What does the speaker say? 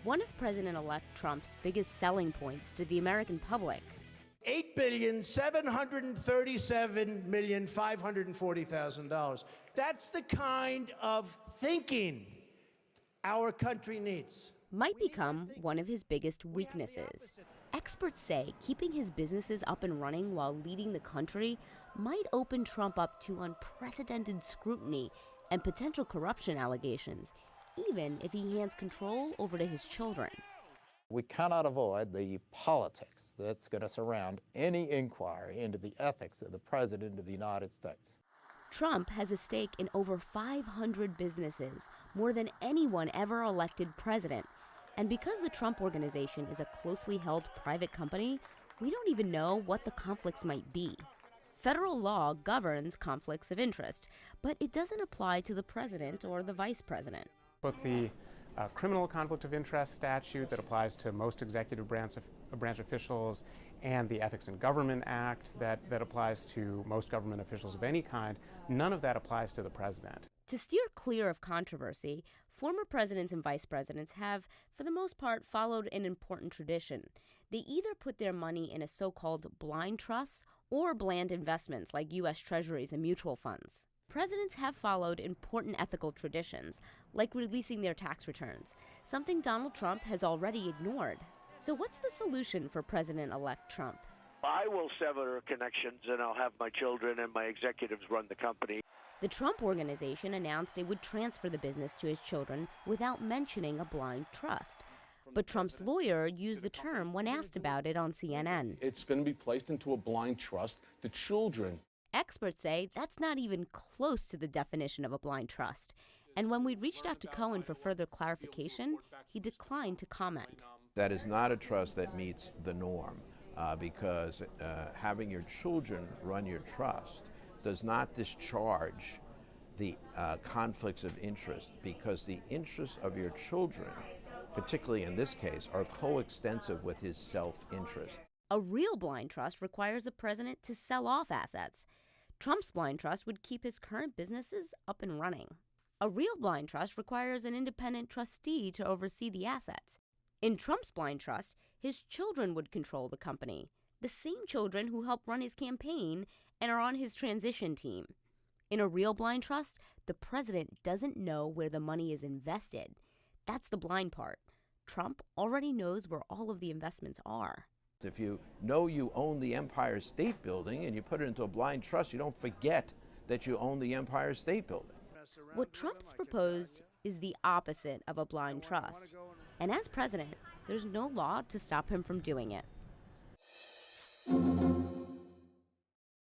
one of President-elect Trump's biggest selling points to the American public. $8,737,540,000. That's the kind of thinking our country needs. Might become one of his biggest weaknesses. Experts say keeping his businesses up and running while leading the country might open Trump up to unprecedented scrutiny and potential corruption allegations, even if he hands control over to his children. We cannot avoid the politics that's going to surround any inquiry into the ethics of the President of the United States. Trump has a stake in over 500 businesses, more than anyone ever elected president. And because the Trump Organization is a closely held private company, we don't even know what the conflicts might be. Federal law governs conflicts of interest, but it doesn't apply to the president or the vice president. Both the criminal conflict of interest statute that applies to most executive branch officials and the Ethics in Government Act that applies to most government officials of any kind, none of that applies to the president. To steer clear of controversy, former presidents and vice presidents have, for the most part, followed an important tradition. They either put their money in a so-called blind trust or bland investments like U.S. Treasuries and mutual funds. Presidents have followed important ethical traditions, like releasing their tax returns, something Donald Trump has already ignored. So what's the solution for President-elect Trump? I will sever connections and I'll have my children and my executives run the company. The Trump Organization announced it would transfer the business to his children without mentioning a blind trust. But Trump's lawyer used the term when asked about it on CNN. It's going to be placed into a blind trust. The children. Experts say that's not even close to the definition of a blind trust. And when we reached out to Cohen for further clarification, he declined to comment. That is not a trust that meets the norm because having your children run your trust does not discharge the conflicts of interest, because the interests of your children, particularly in this case, are coextensive with his self-interest. A real blind trust requires the president to sell off assets. Trump's blind trust would keep his current businesses up and running. A real blind trust requires an independent trustee to oversee the assets. In Trump's blind trust, his children would control the company, the same children who helped run his campaign and are on his transition team. In a real blind trust, the president doesn't know where the money is invested. That's the blind part. Trump already knows where all of the investments are. If you know you own the Empire State Building and you put it into a blind trust, you don't forget that you own the Empire State Building. What Trump has proposed is the opposite of a blind trust. And as president, there's no law to stop him from doing it.